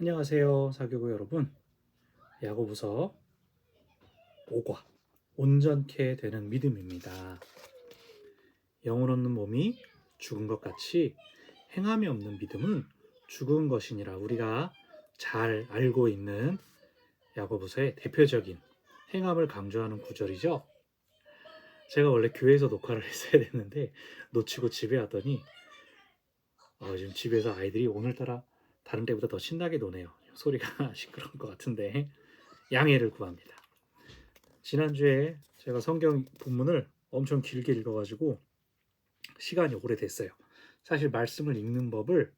안녕하세요, 사교구 여러분. 야고보서 5과 온전케 되는 믿음입니다. 영혼 없는 몸이 죽은 것 같이 행함이 없는 믿음은 죽은 것이니라. 우리가 잘 알고 있는 야고보서의 대표적인 행함을 강조하는 구절이죠. 제가 원래 교회에서 녹화를 했어야 됐는데 놓치고 집에 왔더니 지금 집에서 아이들이 오늘따라 다른 때보다 더 신나게 노네요. 소리가 시끄러울 것 같은데 양해를 구합니다. 지난주에 제가 성경 본문을 엄청 길게 읽어가지고 시간이 오래됐어요. 사실 말씀을 읽는 법을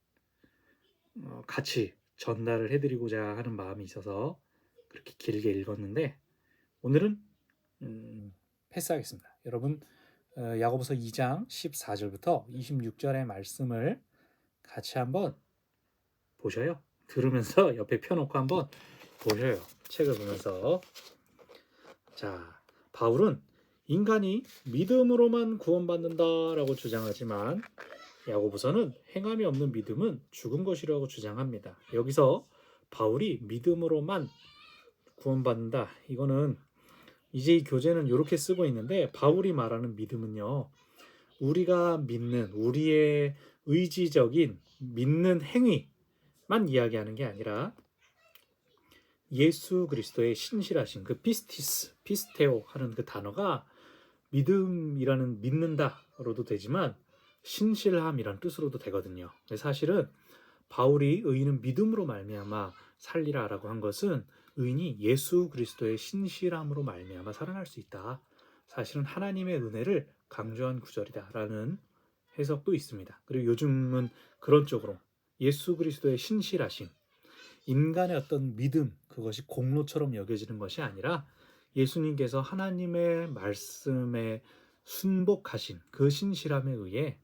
같이 전달을 해드리고자 하는 마음이 있어서 그렇게 길게 읽었는데 오늘은 패스하겠습니다. 여러분 야고보서 2장 14절부터 26절의 말씀을 같이 한번 보셔요. 들으면서 옆에 펴놓고 한번 보셔요. 책을 보면서. 자, 바울은 인간이 믿음으로만 구원받는다라고 주장하지만 야고보서는 행함이 없는 믿음은 죽은 것이라고 주장합니다. 여기서 바울이 믿음으로만 구원받는다. 이거는 이제 이 교재는 이렇게 쓰고 있는데 바울이 말하는 믿음은요. 우리가 믿는 우리의 의지적인 믿는 행위만 이야기하는 게 아니라 예수 그리스도의 신실하신 그 피스테오 하는 그 단어가 믿음이라는 믿는다로도 되지만 신실함이란 뜻으로도 되거든요. 사실은 바울이 의인은 믿음으로 말미암아 살리라라고 한 것은 의인이 예수 그리스도의 신실함으로 말미암아 살아날 수 있다. 사실은 하나님의 은혜를 강조한 구절이다라는 해석도 있습니다. 그리고 요즘은 그런 쪽으로 예수 그리스도의 신실하심, 인간의 어떤 믿음, 그것이 공로처럼 여겨지는 것이 아니라 예수님께서 하나님의 말씀에 순복하신 그 신실함에 의해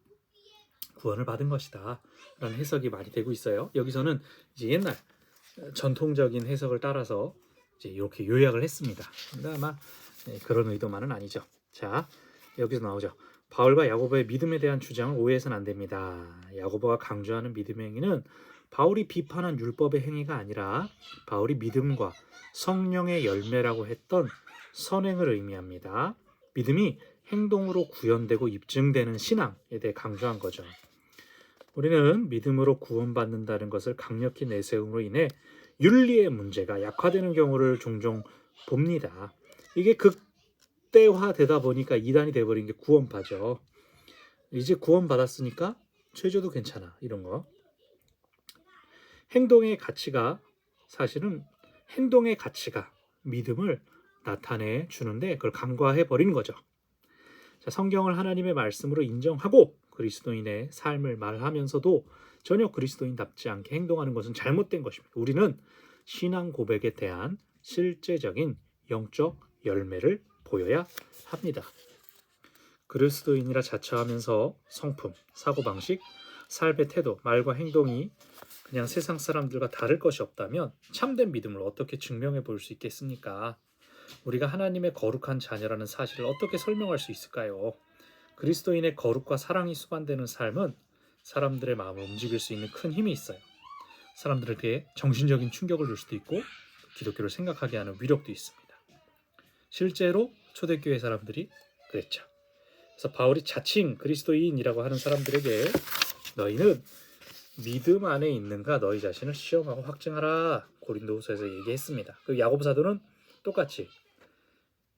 구원을 받은 것이다 라는 해석이 많이 되고 있어요. 여기서는 이제 옛날 전통적인 해석을 따라서 이제 이렇게 요약을 했습니다. 근데 아마 그런 의도만은 아니죠. 자, 여기서 나오죠. 바울과 야고보의 믿음에 대한 주장을 오해해서는 안 됩니다. 야고보가 강조하는 믿음의 행위는 바울이 비판한 율법의 행위가 아니라 바울이 믿음과 성령의 열매라고 했던 선행을 의미합니다. 믿음이 행동으로 구현되고 입증되는 신앙에 대해 강조한 거죠. 우리는 믿음으로 구원받는다는 것을 강력히 내세움으로 인해 윤리의 문제가 약화되는 경우를 종종 봅니다. 이게 극대화되다 보니까 이단이 돼버린 게 구원파죠. 이제 구원받았으니까 죄져도 괜찮아 이런 거. 행동의 가치가 사실은 행동의 가치가 믿음을 나타내 주는데 그걸 간과해 버리는 거죠. 자, 성경을 하나님의 말씀으로 인정하고 그리스도인의 삶을 말하면서도 전혀 그리스도인답지 않게 행동하는 것은 잘못된 것입니다. 우리는 신앙 고백에 대한 실제적인 영적 열매를 보여야 합니다. 그리스도인이라 자처하면서 성품, 사고방식, 삶의 태도, 말과 행동이 그냥 세상 사람들과 다를 것이 없다면 참된 믿음을 어떻게 증명해 볼 수 있겠습니까? 우리가 하나님의 거룩한 자녀라는 사실을 어떻게 설명할 수 있을까요? 그리스도인의 거룩과 사랑이 수반되는 삶은 사람들의 마음을 움직일 수 있는 큰 힘이 있어요. 사람들에게 정신적인 충격을 줄 수도 있고 기독교를 생각하게 하는 위력도 있습니다. 실제로 초대교회 사람들이 그랬죠. 그래서 바울이 자칭 그리스도인이라고 하는 사람들에게 너희는 믿음 안에 있는가 너희 자신을 시험하고 확증하라 고린도후서에서 얘기했습니다. 그 야고보 사도는 똑같이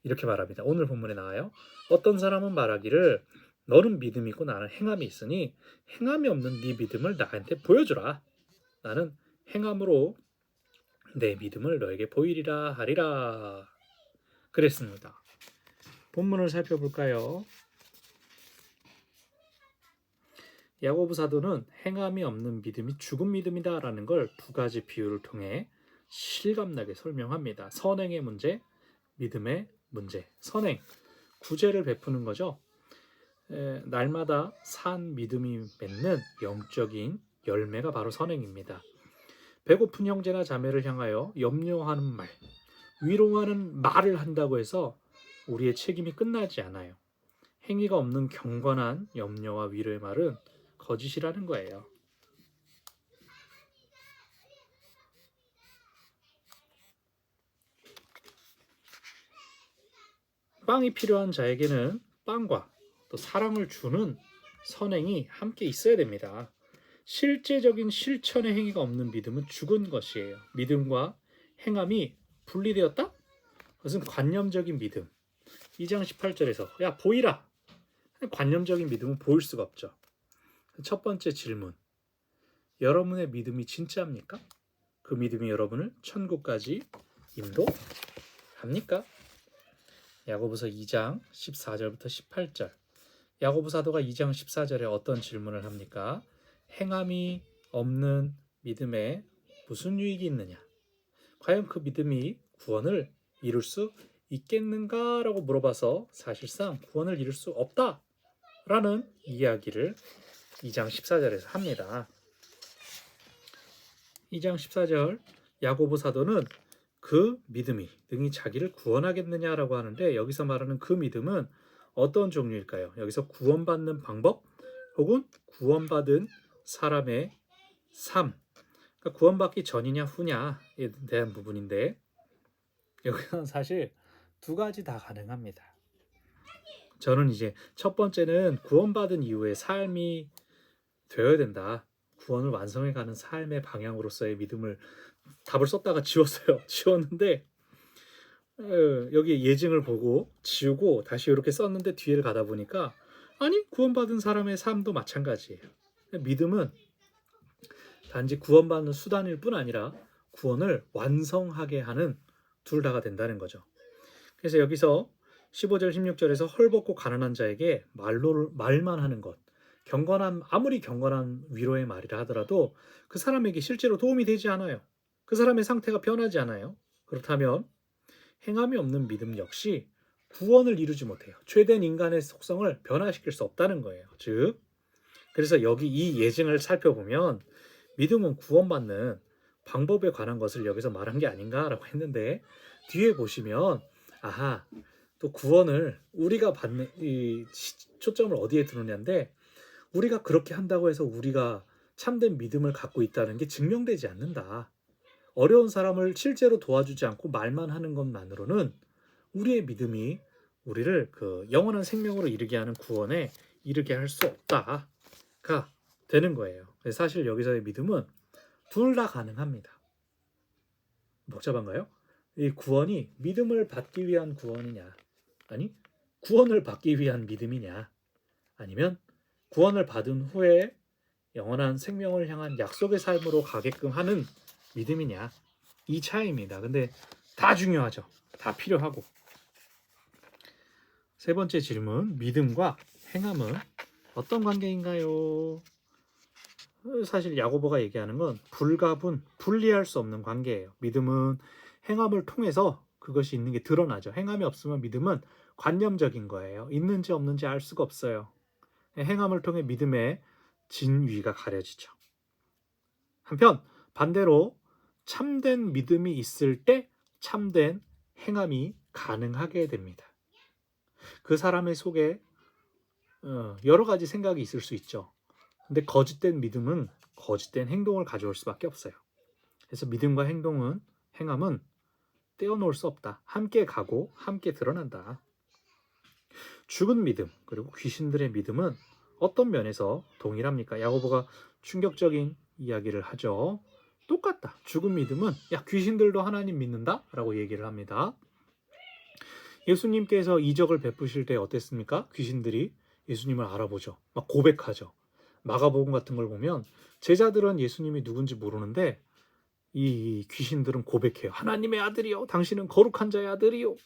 이렇게 말합니다. 오늘 본문에 나와요. 어떤 사람은 말하기를 너는 믿음이 있고 나는 행함이 있으니 행함이 없는 네 믿음을 나한테 보여주라. 나는 행함으로 내 믿음을 너에게 보이리라 하리라. 그랬습니다. 본문을 살펴볼까요? 야고보 사도는 행함이 없는 믿음이 죽은 믿음이다라는 걸 두 가지 비유를 통해 실감나게 설명합니다. 선행의 문제, 믿음의 문제. 선행, 구제를 베푸는 거죠. 날마다 산 믿음이 맺는 영적인 열매가 바로 선행입니다. 배고픈 형제나 자매를 향하여 염려하는 말, 위로하는 말을 한다고 해서 우리의 책임이 끝나지 않아요. 행위가 없는 경건한 염려와 위로의 말은 거짓이라는 거예요. 빵이 필요한 자에게는 빵과 또 사랑을 주는 선행이 함께 있어야 됩니다. 실제적인 실천의 행위가 없는 믿음은 죽은 것이에요. 믿음과 행함이 분리되었다? 그것은 관념적인 믿음. 2장 18절에서 야 보이라. 관념적인 믿음은 보일 수가 없죠. 첫 번째 질문. 여러분의 믿음이 진짜입니까? 그 믿음이 여러분을 천국까지 인도합니까? 야고보서 2장 14절부터 18절. 야고보 사도가 2장 14절에 어떤 질문을 합니까? 행함이 없는 믿음에 무슨 유익이 있느냐? 과연 그 믿음이 구원을 이룰 수 있겠는가? 라고 물어봐서 사실상 구원을 이룰 수 없다라는 이야기를 2장 14절에서 합니다. 2장 14절 야고보 사도는 그 믿음이 능히 자기를 구원하겠느냐라고 하는데 여기서 말하는 그 믿음은 어떤 종류일까요? 여기서 구원받는 방법 혹은 구원받은 사람의 삶, 그러니까 구원받기 전이냐 후냐에 대한 부분인데 여기는 사실 두 가지 다 가능합니다. 저는 이제 첫 번째는 구원받은 이후의 삶이 되어야 된다. 구원을 완성해가는 삶의 방향으로서의 믿음을 답을 썼다가 지웠어요. 지웠는데 여기 예증을 보고 지우고 다시 이렇게 썼는데 뒤를 가다 보니까 아니 구원받은 사람의 삶도 마찬가지예요. 믿음은 단지 구원받는 수단일 뿐 아니라 구원을 완성하게 하는 둘 다가 된다는 거죠. 그래서 여기서 15절 16절에서 헐벗고 가난한 자에게 말만 하는 것, 아무리 경건한 위로의 말이라 하더라도 그 사람에게 실제로 도움이 되지 않아요. 그 사람의 상태가 변하지 않아요. 그렇다면 행함이 없는 믿음 역시 구원을 이루지 못해요. 죄된 인간의 속성을 변화시킬 수 없다는 거예요. 즉, 그래서 여기 이 예증을 살펴보면 믿음은 구원받는 방법에 관한 것을 여기서 말한 게 아닌가라고 했는데 뒤에 보시면 아하, 또 구원을 우리가 받는 이 초점을 어디에 두느냐인데 우리가 그렇게 한다고 해서 우리가 참된 믿음을 갖고 있다는 게 증명되지 않는다. 어려운 사람을 실제로 도와주지 않고 말만 하는 것만으로는 우리의 믿음이 우리를 그 영원한 생명으로 이르게 하는 구원에 이르게 할 수 없다가 되는 거예요. 사실 여기서의 믿음은 둘 다 가능합니다. 복잡한가요? 이 구원이 믿음을 받기 위한 구원이냐, 아니 구원을 받기 위한 믿음이냐, 아니면 구원을 받은 후에 영원한 생명을 향한 약속의 삶으로 가게끔 하는 믿음이냐, 이 차이입니다. 근데 다 중요하죠. 다 필요하고. 세 번째 질문, 믿음과 행함은 어떤 관계인가요? 사실 야고보가 얘기하는 건 불가분, 분리할 수 없는 관계예요. 믿음은 행함을 통해서 그것이 있는 게 드러나죠. 행함이 없으면 믿음은 관념적인 거예요. 있는지 없는지 알 수가 없어요. 행함을 통해 믿음의 진위가 가려지죠. 한편 반대로 참된 믿음이 있을 때 참된 행함이 가능하게 됩니다. 그 사람의 속에 여러 가지 생각이 있을 수 있죠. 근데 거짓된 믿음은 거짓된 행동을 가져올 수밖에 없어요. 그래서 믿음과 행함은 떼어놓을 수 없다. 함께 가고 함께 드러난다. 죽은 믿음 그리고 귀신들의 믿음은 어떤 면에서 동일합니까? 야고보가 충격적인 이야기를 하죠. 똑같다. 죽은 믿음은 야 귀신들도 하나님 믿는다? 라고 얘기를 합니다. 예수님께서 이적을 베푸실 때 어땠습니까? 귀신들이 예수님을 알아보죠. 막 고백하죠. 마가복음 같은 걸 보면 제자들은 예수님이 누군지 모르는데 이 귀신들은 고백해요. 하나님의 아들이요. 당신은 거룩한 자의 아들이요.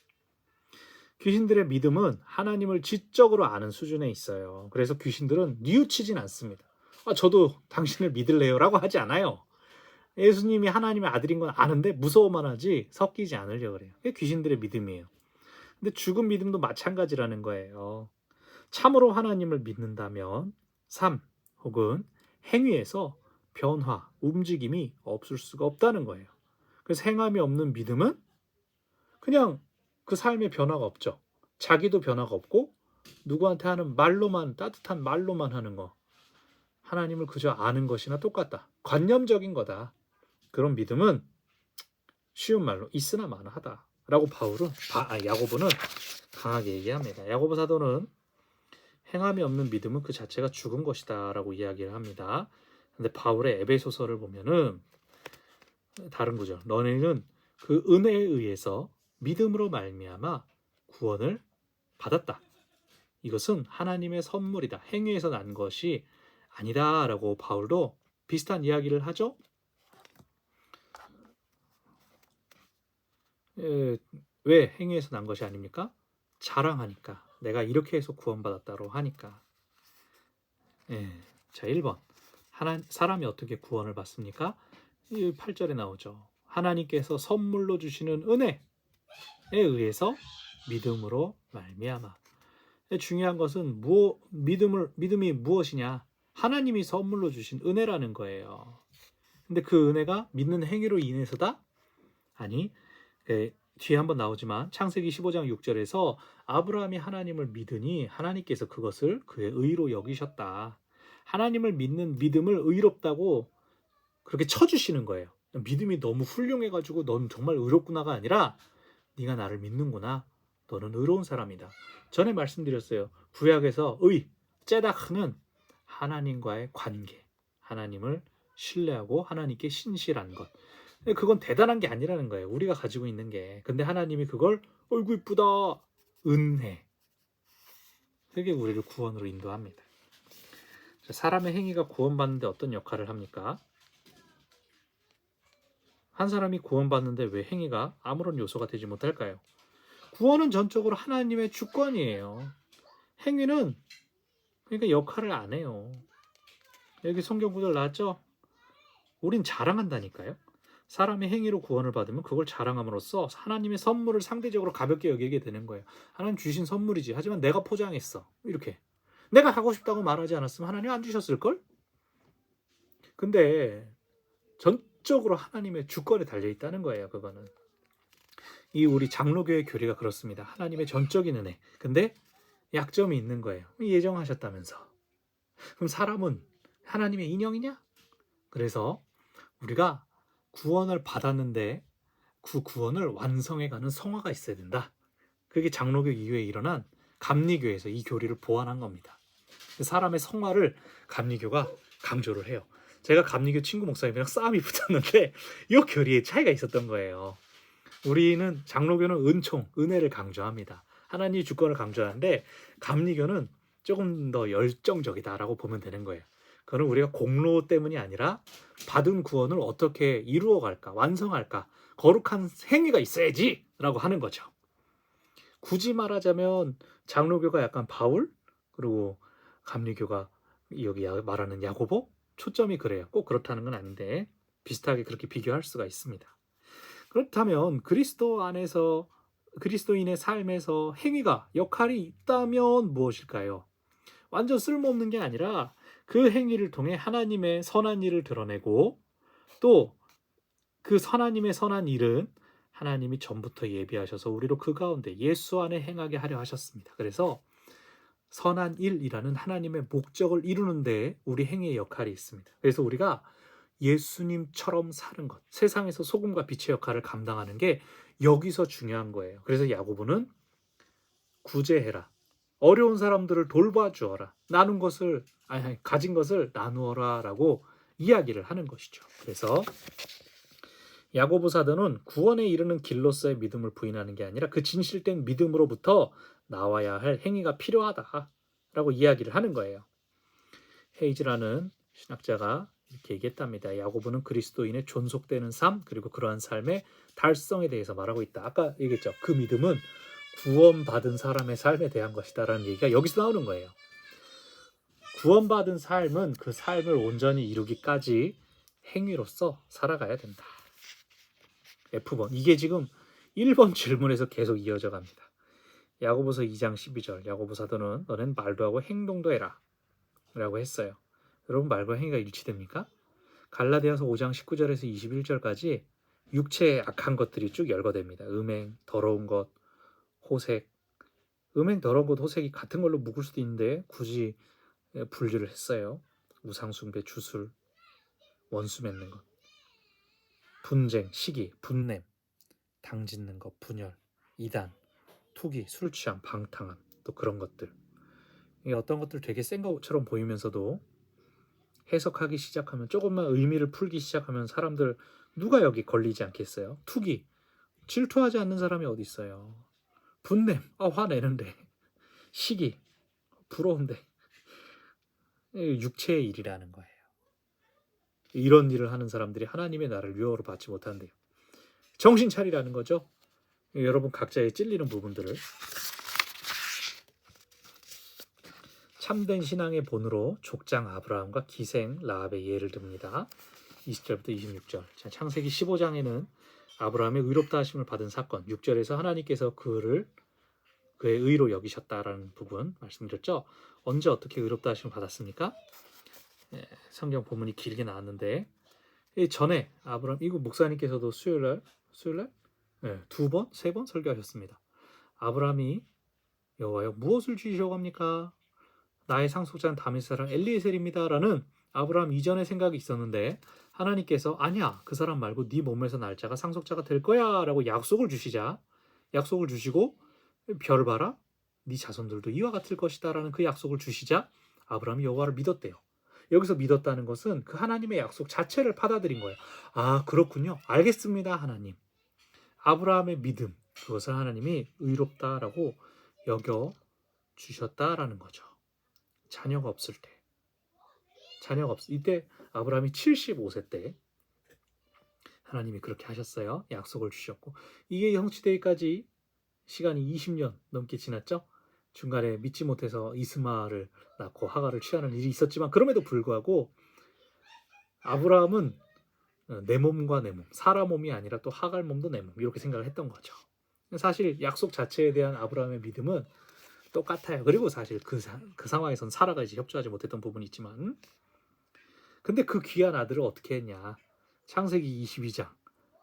귀신들의 믿음은 하나님을 지적으로 아는 수준에 있어요. 그래서 귀신들은 뉘우치진 않습니다. 저도 당신을 믿을래요 라고 하지 않아요. 예수님이 하나님의 아들인 건 아는데 무서워만 하지 섞이지 않으려고 그래요. 그게 귀신들의 믿음이에요. 근데 죽은 믿음도 마찬가지라는 거예요. 참으로 하나님을 믿는다면 삶 혹은 행위에서 변화, 움직임이 없을 수가 없다는 거예요. 그래서 행함이 없는 믿음은 그냥 그 삶에 변화가 없죠. 자기도 변화가 없고 누구한테 하는 말로만, 따뜻한 말로만 하는 거, 하나님을 그저 아는 것이나 똑같다. 관념적인 거다. 그런 믿음은 쉬운 말로 있으나 마나하다 라고 야고보는 강하게 얘기합니다. 야고보 사도는 행함이 없는 믿음은 그 자체가 죽은 것이다라고 이야기를 합니다. 근데 바울의 에베소서를 보면은 다른 구절. 너희는 그 은혜에 의해서 믿음으로 말미암아 구원을 받았다. 이것은 하나님의 선물이다. 행위에서 난 것이 아니다라고 바울도 비슷한 이야기를 하죠. 왜 행위에서 난 것이 아닙니까? 자랑하니까. 내가 이렇게 해서 구원받았다고 하니까. 자, 1번. 사람이 어떻게 구원을 받습니까? 8절에 나오죠. 하나님께서 선물로 주시는 은혜에 의해서 믿음으로 말미암아. 중요한 것은 믿음이 무엇이냐? 하나님이 선물로 주신 은혜라는 거예요. 근데 그 은혜가 믿는 행위로 인해서다? 아니, 뒤에 한번 나오지만 창세기 15장 6절에서 아브라함이 하나님을 믿으니 하나님께서 그것을 그의 의로 여기셨다. 하나님을 믿는 믿음을 의롭다고 그렇게 쳐주시는 거예요. 믿음이 너무 훌륭해가지고 넌 정말 의롭구나가 아니라 네가 나를 믿는구나. 너는 의로운 사람이다. 전에 말씀드렸어요. 구약에서 째다크는 하나님과의 관계, 하나님을 신뢰하고 하나님께 신실한 것. 그건 대단한 게 아니라는 거예요. 우리가 가지고 있는 게. 근데 하나님이 그걸 어이구 이쁘다. 은혜. 그게 우리를 구원으로 인도합니다. 사람의 행위가 구원받는데 어떤 역할을 합니까? 한 사람이 구원받는데 왜 행위가 아무런 요소가 되지 못할까요? 구원은 전적으로 하나님의 주권이에요. 행위는 그러니까 역할을 안 해요. 여기 성경 구절 나왔죠? 우린 자랑한다니까요. 사람의 행위로 구원을 받으면 그걸 자랑함으로써 하나님의 선물을 상대적으로 가볍게 여기게 되는 거예요. 하나님 주신 선물이지. 하지만 내가 포장했어. 이렇게. 내가 하고 싶다고 말하지 않았으면 하나님 안 주셨을걸? 근데 전적으로 하나님의 주권에 달려있다는 거예요. 그거는. 이 우리 장로교의 교리가 그렇습니다. 하나님의 전적인 은혜. 근데 약점이 있는 거예요. 예정하셨다면서. 그럼 사람은 하나님의 인형이냐? 그래서 우리가 구원을 받았는데 그 구원을 완성해가는 성화가 있어야 된다. 그게 장로교 이후에 일어난 감리교에서 이 교리를 보완한 겁니다. 사람의 성화를 감리교가 강조를 해요. 제가 감리교 친구 목사님이랑 싸움이 붙었는데 이 교리에 차이가 있었던 거예요. 우리는 장로교는 은총, 은혜를 강조합니다. 하나님의 주권을 강조하는데 감리교는 조금 더 열정적이다라고 보면 되는 거예요. 그거는 우리가 공로 때문이 아니라 받은 구원을 어떻게 이루어갈까, 완성할까, 거룩한 행위가 있어야지 라고 하는 거죠. 굳이 말하자면 장로교가 약간 바울, 그리고 감리교가 여기 말하는 야고보, 초점이 그래요. 꼭 그렇다는 건 아닌데 비슷하게 그렇게 비교할 수가 있습니다. 그렇다면 그리스도 안에서 그리스도인의 삶에서 행위가 역할이 있다면 무엇일까요? 완전 쓸모없는 게 아니라 그 행위를 통해 하나님의 선한 일을 드러내고 또 그 하나님의 선한 일은 하나님이 전부터 예비하셔서 우리로 그 가운데 예수 안에 행하게 하려 하셨습니다. 그래서 선한 일이라는 하나님의 목적을 이루는 데 우리 행위의 역할이 있습니다. 그래서 우리가 예수님처럼 사는 것, 세상에서 소금과 빛의 역할을 감당하는 게 여기서 중요한 거예요. 그래서 야고보는 구제해라. 어려운 사람들을 돌봐주어라. 가진 것을 나누어라라고 이야기를 하는 것이죠. 그래서 야고보 사도는 구원에 이르는 길로서의 믿음을 부인하는 게 아니라 그 진실된 믿음으로부터 나와야 할 행위가 필요하다라고 이야기를 하는 거예요. 헤이즈라는 신학자가 이렇게 얘기했답니다. 야고보는 그리스도인의 존속되는 삶 그리고 그러한 삶의 달성에 대해서 말하고 있다. 아까 얘기했죠. 그 믿음은 구원받은 사람의 삶에 대한 것이다라는 얘기가 여기서 나오는 거예요. 구원받은 삶은 그 삶을 온전히 이루기까지 행위로서 살아가야 된다. F번. 이게 지금 1번 질문에서 계속 이어져 갑니다. 야고보서 2장 12절. 야고보 사도는 너는 말도 하고 행동도 해라 라고 했어요. 여러분 말과 행위가 일치됩니까? 갈라디아서 5장 19절에서 21절까지 육체의 악한 것들이 쭉 열거됩니다. 음행, 더러운 것, 호색. 음행, 더러운 것, 호색이 같은 걸로 묶을 수도 있는데 굳이 분류를 했어요. 우상숭배, 주술, 원수 맺는 것, 분쟁, 시기, 분냄, 당짓는 것, 분열, 이단, 투기, 술 취함, 방탕함, 또 그런 것들. 이게 어떤 것들 되게 센 것처럼 보이면서도 해석하기 시작하면 조금만 의미를 풀기 시작하면 사람들 누가 여기 걸리지 않겠어요? 투기, 질투하지 않는 사람이 어디 있어요? 분냄, 화내는데. 시기, 부러운데. 육체의 일이라는 거예요. 이런 일을 하는 사람들이 하나님의 나라를 유업으로 받지 못한대요. 정신 차리라는 거죠. 여러분 각자의 찔리는 부분들을 참된 신앙의 본으로 족장 아브라함과 기생 라합의 예를 듭니다. 20절부터 26절. 창세기 15장에는 아브라함의 의롭다 하심을 받은 사건, 6절에서 하나님께서 그의 의로 여기셨다라는 부분 말씀드렸죠. 언제 어떻게 의롭다 하심을 받았습니까? 성경 본문이 길게 나왔는데 전에 아브라함, 이거 목사님께서도 수요일날 두 번, 세 번 설교하셨습니다. 아브라함이 여호와여 무엇을 주시려고 합니까? 나의 상속자는 다윗 사람 엘리에셀입니다 라는 아브라함 이전의 생각이 있었는데 하나님께서 아니야, 그 사람 말고 네 몸에서 날짜가 상속자가 될 거야 라고 약속을 주시고 별을 봐라, 네 자손들도 이와 같을 것이다 라는 그 약속을 주시자 아브라함이 여호와를 믿었대요. 여기서 믿었다는 것은 그 하나님의 약속 자체를 받아들인 거예요. 아, 그렇군요. 알겠습니다, 하나님. 아브라함의 믿음, 그것을 하나님이 의롭다라고 여겨 주셨다라는 거죠. 자녀가 없을 때. 이때 아브라함이 75세 때 하나님이 그렇게 하셨어요. 약속을 주셨고 이게 성취되기까지 시간이 20년 넘게 지났죠. 중간에 믿지 못해서 이스마엘을 낳고 하갈을 취하는 일이 있었지만 그럼에도 불구하고 아브라함은 내 몸과 내 몸, 사람 몸이 아니라 또 하갈 몸도 내 몸, 이렇게 생각을 했던 거죠. 사실 약속 자체에 대한 아브라함의 믿음은 똑같아요. 그리고 사실 그 상황에선 사라가 이제 협조하지 못했던 부분이 있지만, 근데 그 귀한 아들을 어떻게 했냐? 창세기 22장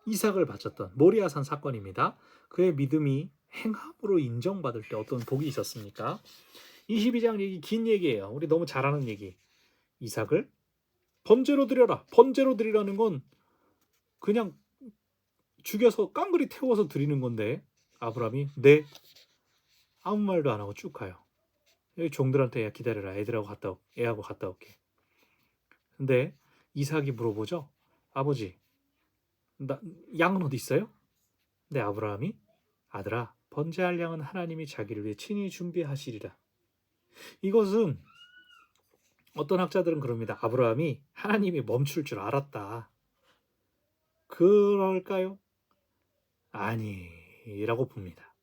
이삭을 바쳤던 모리아산 사건입니다. 그의 믿음이 행함으로 인정받을 때 어떤 복이 있었습니까? 22장 얘기 긴 얘기예요. 우리 너무 잘 아는 얘기. 이삭을 번제로 드려라. 번제로 드리라는 건 그냥 죽여서 깡그리 태워서 드리는 건데 아브라함이 네, 아무 말도 안 하고 쭉 가요. 여기 종들한테 야 기다려라, 애하고 갔다 올게. 근데 이삭이 물어보죠. 아버지, 양은 어디 있어요? 근데 아브라함이 아들아, 번제할 양은 하나님이 자기를 위해 친히 준비하시리라. 이것은 어떤 학자들은 그럽니다. 아브라함이 하나님이 멈출 줄 알았다. 그럴까요? 아니라고 봅니다.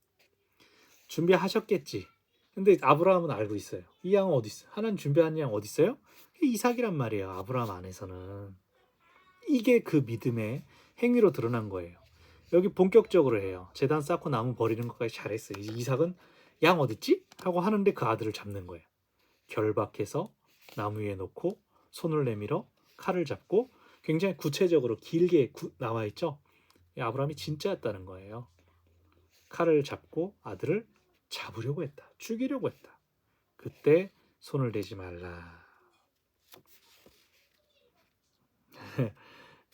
준비하셨겠지. 근데 아브라함은 알고 있어요. 이 양은 어디 있어? 하나님 준비한 양 어디 있어요? 이삭이란 말이에요. 아브라함 안에서는. 이게 그 믿음의 행위로 드러난 거예요. 여기 본격적으로 해요. 제단 쌓고 나무 버리는 것까지 잘했어요. 이삭은 양 어딨지? 하고 하는데 그 아들을 잡는 거예요. 결박해서 나무 위에 놓고 손을 내밀어 칼을 잡고, 굉장히 구체적으로 길게 나와 있죠. 아브라함이 진짜였다는 거예요. 칼을 잡고 아들을 잡으려고 했다. 죽이려고 했다. 그때 손을 대지 말라.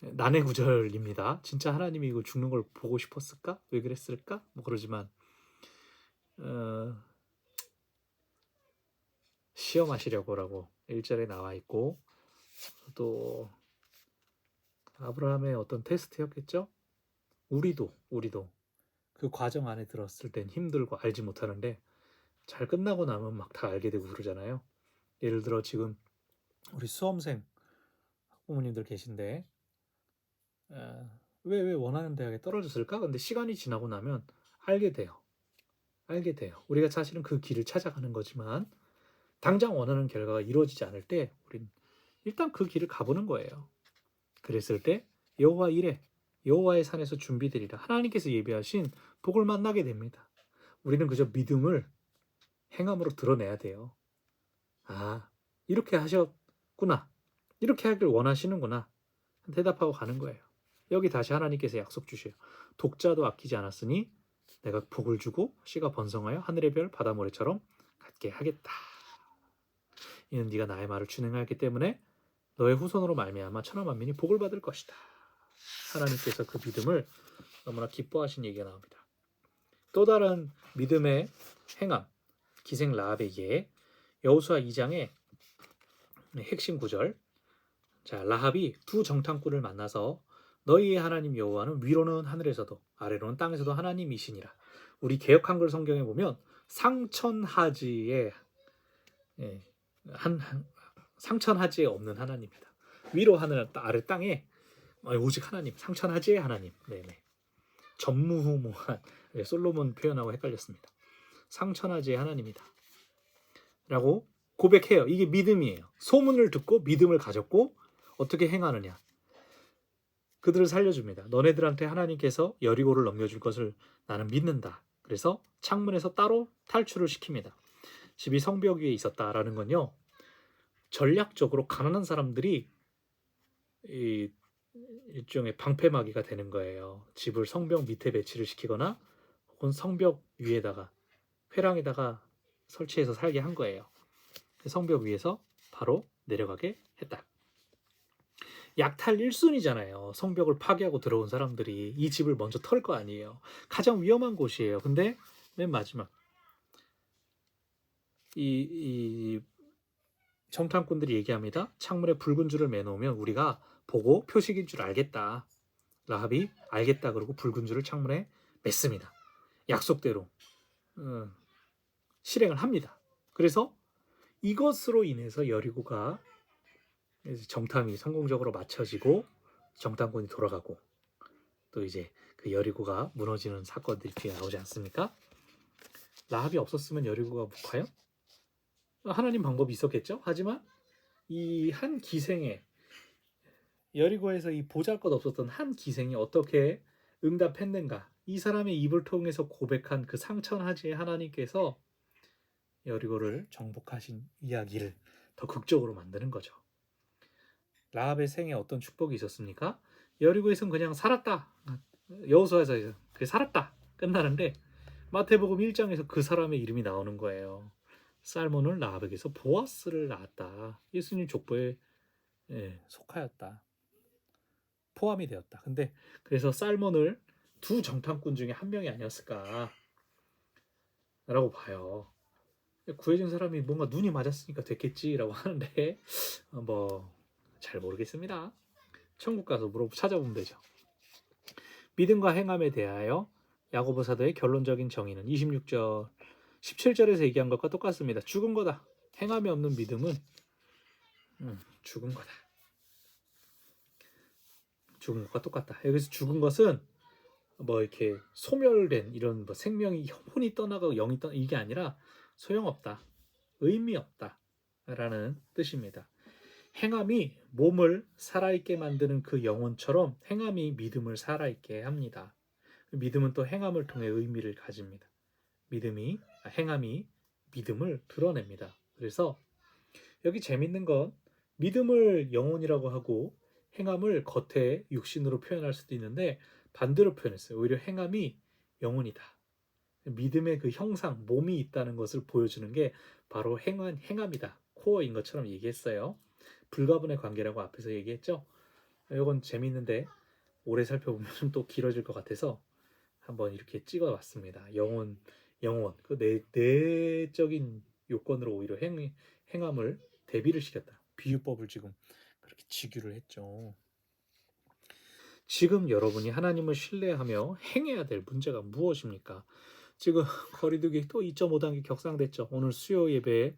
난해 구절입니다. 진짜 하나님이 이거 죽는 걸 보고 싶었을까? 왜 그랬을까? 뭐 그러지만 시험하시려고라고 1절에 나와 있고, 또 아브라함의 어떤 테스트였겠죠? 우리도 그 과정 안에 들었을 땐 힘들고 알지 못하는데 잘 끝나고 나면 막 다 알게 되고 그러잖아요. 예를 들어 지금 우리 수험생 학부모님들 계신데 왜 원하는 대학에 떨어졌을까? 근데 시간이 지나고 나면 알게 돼요. 우리가 사실은 그 길을 찾아가는 거지만 당장 원하는 결과가 이루어지지 않을 때 우린 일단 그 길을 가보는 거예요. 그랬을 때 여호와 이래, 여호와의 산에서 준비되리라, 하나님께서 예비하신 복을 만나게 됩니다. 우리는 그저 믿음을 행함으로 드러내야 돼요. 아, 이렇게 하셨구나, 이렇게 하길 원하시는구나, 대답하고 가는 거예요. 여기 다시 하나님께서 약속 주셔요. 독자도 아끼지 않았으니 내가 복을 주고 씨가 번성하여 하늘의 별 바다 모래처럼 같게 하겠다. 이는 네가 나의 말을 준행하였기 때문에 너의 후손으로 말미암아 천하 만민이 복을 받을 것이다. 하나님께서 그 믿음을 너무나 기뻐하신 얘기가 나옵니다. 또 다른 믿음의 행함, 기생 라합의 예, 여호수아 2장의 핵심 구절. 자, 라합이 두 정탐꾼을 만나서 너희의 하나님 여호와는 위로는 하늘에서도 아래로는 땅에서도 하나님이시니라. 우리 개역 한글 성경에 보면 상천하지에 예, 상천하지에 없는 하나님이다. 위로 하늘 아래 땅에 오직 하나님, 상천하지의 하나님. 네네. 전무후무한 솔로몬 표현하고 헷갈렸습니다. 상천하지의 하나님이다. 라고 고백해요. 이게 믿음이에요. 소문을 듣고 믿음을 가졌고 어떻게 행하느냐. 그들을 살려줍니다. 너네들한테 하나님께서 여리고를 넘겨줄 것을 나는 믿는다. 그래서 창문에서 따로 탈출을 시킵니다. 집이 성벽 위에 있었다라는 건요. 전략적으로 가난한 사람들이 일종의 방패막이가 되는 거예요. 집을 성벽 밑에 배치를 시키거나 혹은 성벽 위에다가 회랑에다가 설치해서 살게 한 거예요. 성벽 위에서 바로 내려가게 했다. 약탈 1순위잖아요. 성벽을 파괴하고 들어온 사람들이 이 집을 먼저 털 거 아니에요. 가장 위험한 곳이에요. 근데 맨 마지막 이 정탐꾼들이 얘기합니다. 창문에 붉은 줄을 매놓으면 우리가 보고 표식인 줄 알겠다. 라합이 알겠다 그러고 붉은 줄을 창문에 맸습니다. 약속대로 실행을 합니다. 그래서 이것으로 인해서 여리고가 정탐이 성공적으로 마쳐지고 정탐꾼이 돌아가고 또 이제 그 여리고가 무너지는 사건들이 뒤에 나오지 않습니까? 라합이 없었으면 여리고가 과연? 하나님 방법이 있었겠죠? 하지만 이 한 기생의 여리고에서 이 보잘것없었던 한 기생이 어떻게 응답했는가? 이 사람의 입을 통해서 고백한 그 상천하지의 하나님께서 여리고를 정복하신 이야기를 더 극적으로 만드는 거죠. 라합의 생에 어떤 축복이 있었습니까? 여리고에선 그냥 살았다. 여호수아에서 살았다. 끝나는데 마태복음 1장에서 그 사람의 이름이 나오는 거예요. 살몬은 라합에게서 보아스를 낳았다. 예수님 족보에 속하였다. 포함이 되었다. 근데 그래서 살몬을 두 정탐꾼 중에 한 명이 아니었을까 라고 봐요. 구해진 사람이 뭔가 눈이 맞았으니까 됐겠지라고 하는데 뭐 잘 모르겠습니다. 천국 가서 찾아보면 되죠. 믿음과 행함에 대하여 야고보 사도의 결론적인 정의는 26절, 17절에서 얘기한 것과 똑같습니다. 죽은 거다. 행함이 없는 믿음은 죽은 거다. 죽은 것과 똑같다. 여기서 죽은 것은 뭐 이렇게 소멸된 이런 뭐 생명이 혼이 떠나가고 영이 떠나 이게 아니라 소용없다. 의미 없다. 라는 뜻입니다. 행함이 몸을 살아있게 만드는 그 영혼처럼 행함이 믿음을 살아있게 합니다. 믿음은 또 행함을 통해 의미를 가집니다. 행함이 믿음을 드러냅니다. 그래서 여기 재밌는 건 믿음을 영혼이라고 하고 행함을 겉에 육신으로 표현할 수도 있는데 반대로 표현했어요. 오히려 행함이 영혼이다. 믿음의 그 형상, 몸이 있다는 것을 보여주는 게 바로 행함이다. 코어인 것처럼 얘기했어요. 불가분의 관계라고 앞에서 얘기했죠. 이건 재밌는데 오래 살펴보면 또 길어질 것 같아서 한번 이렇게 찍어봤습니다. 영혼, 그 내적인 요건으로 오히려 행함을 대비를 시켰다. 비유법을 지금 그렇게 직유를 했죠. 지금 여러분이 하나님을 신뢰하며 행해야 될 문제가 무엇입니까? 지금 거리두기 또 2.5단계 격상됐죠. 오늘 수요 예배에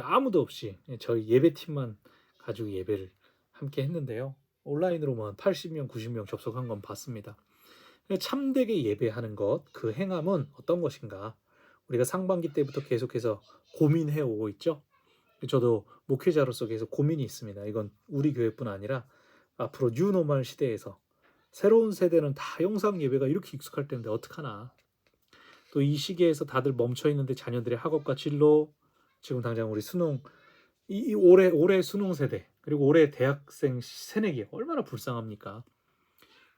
아무도 없이 저희 예배팀만 가지고 예배를 함께 했는데요. 온라인으로만 80명, 90명 접속한 건 봤습니다. 참되게 예배하는 것, 그 행함은 어떤 것인가? 우리가 상반기 때부터 계속해서 고민해 오고 있죠. 저도 목회자로서 계속 고민이 있습니다. 이건 우리 교회뿐 아니라 앞으로 뉴노멀 시대에서 새로운 세대는 다 영상 예배가 이렇게 익숙할 텐데 어떡하나. 또 이 시기에서 다들 멈춰 있는데 자녀들의 학업과 진로, 지금 당장 우리 수능, 올해 수능 세대, 그리고 올해 대학생 새내기 얼마나 불쌍합니까?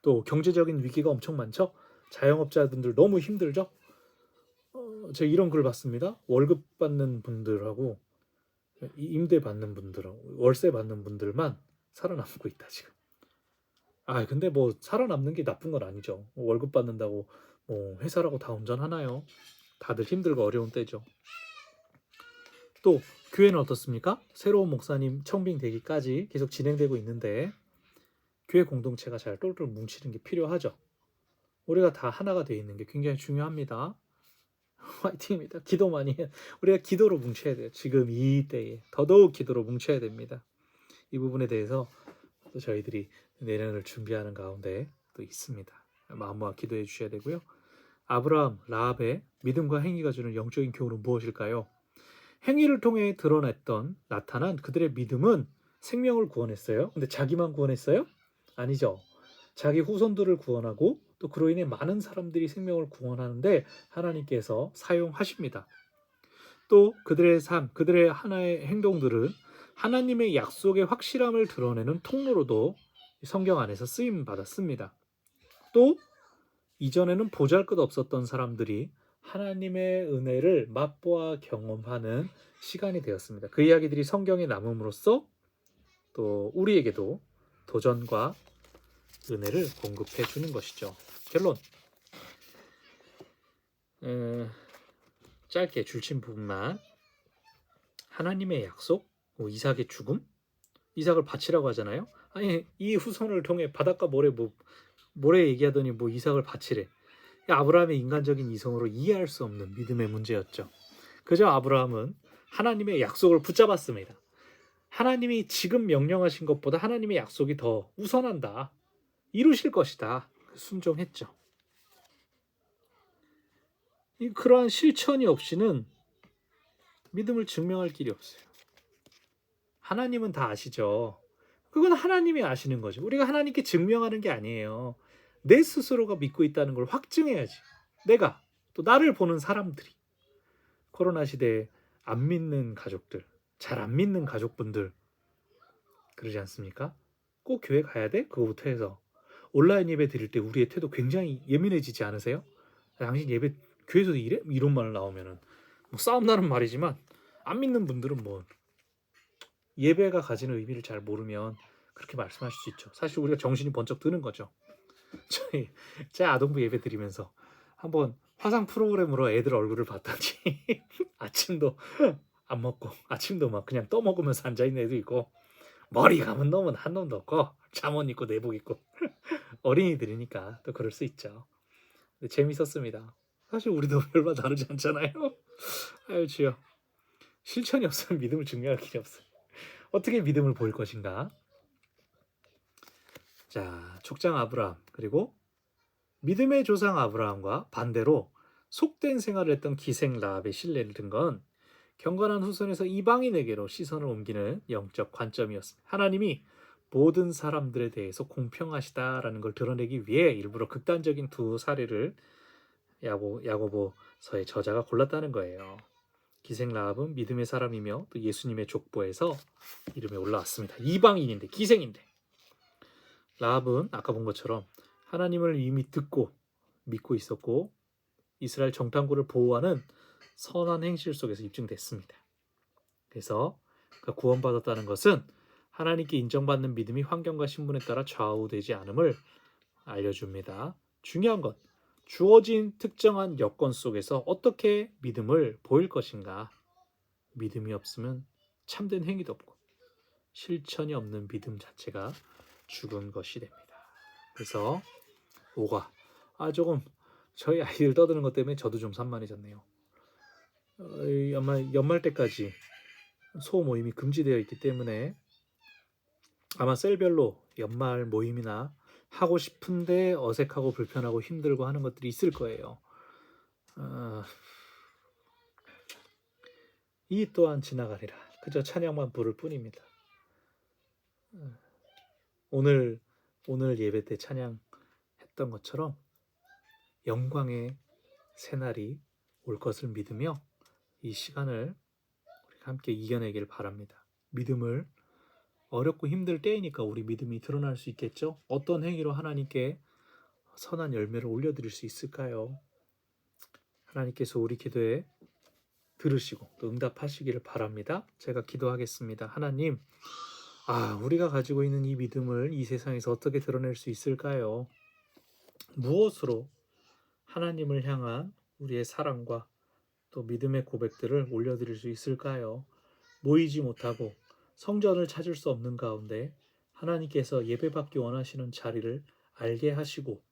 또 경제적인 위기가 엄청 많죠. 자영업자분들 너무 힘들죠. 제가 이런 글 봤습니다. 월급 받는 분들하고 임대 받는 분들하고 월세 받는 분들만 살아남고 있다 지금. 근데 뭐 살아남는 게 나쁜 건 아니죠. 월급 받는다고 뭐 회사라고 다 운전하나요? 다들 힘들고 어려운 때죠. 또 교회는 어떻습니까? 새로운 목사님 청빙되기까지 계속 진행되고 있는데 교회 공동체가 잘 똘똘 뭉치는 게 필요하죠. 우리가 다 하나가 되어 있는 게 굉장히 중요합니다. 화이팅입니다. 기도 많이 해. 우리가 기도로 뭉쳐야 돼요. 지금 이 때에 더더욱 기도로 뭉쳐야 됩니다. 이 부분에 대해서 또 저희들이 내년을 준비하는 가운데 또 있습니다. 마음과 기도해 주셔야 되고요. 아브라함, 라합의 믿음과 행위가 주는 영적인 교훈은 무엇일까요? 행위를 통해 드러냈던 나타난 그들의 믿음은 생명을 구원했어요. 근데 자기만 구원했어요? 아니죠. 자기 후손들을 구원하고 또 그로 인해 많은 사람들이 생명을 구원하는데 하나님께서 사용하십니다. 또 그들의 삶, 그들의 하나의 행동들은 하나님의 약속의 확실함을 드러내는 통로로도 성경 안에서 쓰임 받았습니다. 또 이전에는 보잘것없었던 사람들이 하나님의 은혜를 맛보아 경험하는 시간이 되었습니다. 그 이야기들이 성경에 남음으로써 또 우리에게도 도전과 은혜를 공급해 주는 것이죠. 결론. 짧게 줄친 부분만. 하나님의 약속, 이삭의 죽음, 이삭을 바치라고 하잖아요. 아니 이 후손을 통해 바닷가 모래 얘기하더니 이삭을 바치래. 아브라함의 인간적인 이성으로 이해할 수 없는 믿음의 문제였죠. 그저 아브라함은 하나님의 약속을 붙잡았습니다. 하나님이 지금 명령하신 것보다 하나님의 약속이 더 우선한다. 이루실 것이다. 순종했죠. 그러한 실천이 없이는 믿음을 증명할 길이 없어요. 하나님은 다 아시죠. 그건 하나님이 아시는 거죠. 우리가 하나님께 증명하는 게 아니에요. 내 스스로가 믿고 있다는 걸 확증해야지. 내가 또 나를 보는 사람들이. 코로나 시대에 안 믿는 가족들, 잘 안 믿는 가족분들 그러지 않습니까? 꼭 교회 가야 돼? 그거부터 해서 온라인 예배 드릴 때 우리의 태도 굉장히 예민해지지 않으세요? 당신 예배 교회에서도 이래? 이런 말 나오면은 싸움 나는 말이지만 안 믿는 분들은 예배가 가지는 의미를 잘 모르면 그렇게 말씀하실 수 있죠. 사실 우리가 정신이 번쩍 드는 거죠. 제 아동부 예배 드리면서 한번 화상 프로그램으로 애들 얼굴을 봤더니 아침도 안 먹고 아침도 막 그냥 떠먹으면서 앉아있는 애도 있고 머리 감은 놈은 한 놈도 없고 잠옷 입고 내복 입고 어린이들이니까 또 그럴 수 있죠. 근데 재밌었습니다. 사실 우리도 별반 다르지 않잖아요. 아유 주여, 실천이 없으면 믿음을 증명할 길이 없어요. 어떻게 믿음을 보일 것인가? 자, 족장 아브라함 그리고 믿음의 조상 아브라함과 반대로 속된 생활을 했던 기생 라합의 신뢰를 든 건 경건한 후손에서 이방인에게로 시선을 옮기는 영적 관점이었습니다. 하나님이 모든 사람들에 대해서 공평하시다라는 걸 드러내기 위해 일부러 극단적인 두 사례를 야고보서의 저자가 골랐다는 거예요. 기생 라합은 믿음의 사람이며 또 예수님의 족보에서 이름이 올라왔습니다. 이방인인데 기생인데. 라합은 아까 본 것처럼 하나님을 이미 듣고 믿고 있었고 이스라엘 정탐구를 보호하는 선한 행실 속에서 입증됐습니다. 그래서 그가 구원받았다는 것은 하나님께 인정받는 믿음이 환경과 신분에 따라 좌우되지 않음을 알려줍니다. 중요한 건 주어진 특정한 여건 속에서 어떻게 믿음을 보일 것인가. 믿음이 없으면 참된 행위도 없고 실천이 없는 믿음 자체가 죽은 것이 됩니다. 그래서 5가 조금 저희 아이들 떠드는 것 때문에 저도 좀 산만해졌네요. 연말 때까지 소모임이 금지되어 있기 때문에 아마 셀별로 연말 모임이나 하고 싶은데 어색하고 불편하고 힘들고 하는 것들이 있을 거예요. 이 또한 지나가리라. 그저 찬양만 부를 뿐입니다. 오늘 예배 때 찬양했던 것처럼 영광의 새날이 올 것을 믿으며 이 시간을 우리가 함께 이겨내길 바랍니다. 믿음을 어렵고 힘들 때이니까 우리 믿음이 드러날 수 있겠죠? 어떤 행위로 하나님께 선한 열매를 올려드릴 수 있을까요? 하나님께서 우리 기도에 들으시고 또 응답하시기를 바랍니다. 제가 기도하겠습니다. 하나님, 우리가 가지고 있는 이 믿음을 이 세상에서 어떻게 드러낼 수 있을까요? 무엇으로 하나님을 향한 우리의 사랑과 또 믿음의 고백들을 올려드릴 수 있을까요? 모이지 못하고 성전을 찾을 수 없는 가운데 하나님께서 예배받기 원하시는 자리를 알게 하시고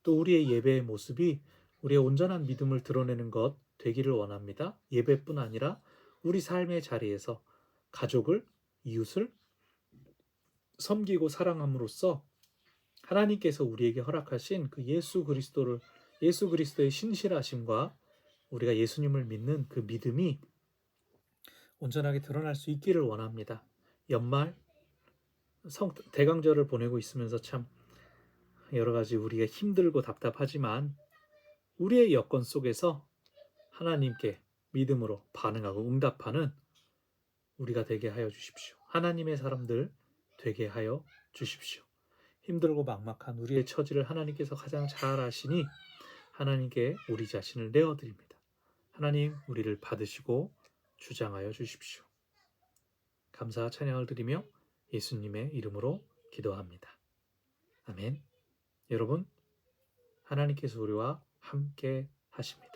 또 우리의 예배의 모습이 우리의 온전한 믿음을 드러내는 것 되기를 원합니다. 예배뿐 아니라 우리 삶의 자리에서 가족을, 이웃을 섬기고 사랑함으로써 하나님께서 우리에게 허락하신 그 예수 그리스도의 신실하심과 우리가 예수님을 믿는 그 믿음이 온전하게 드러날 수 있기를 원합니다. 연말 대강절을 보내고 있으면서 참 여러 가지 우리가 힘들고 답답하지만 우리의 여건 속에서 하나님께 믿음으로 반응하고 응답하는 우리가 되게 하여 주십시오. 하나님의 사람들 되게 하여 주십시오. 힘들고 막막한 우리의 처지를 하나님께서 가장 잘 아시니 하나님께 우리 자신을 내어드립니다. 하나님 우리를 받으시고 주장하여 주십시오. 감사와 찬양을 드리며 예수님의 이름으로 기도합니다. 아멘. 여러분, 하나님께서 우리와 함께 하십니다.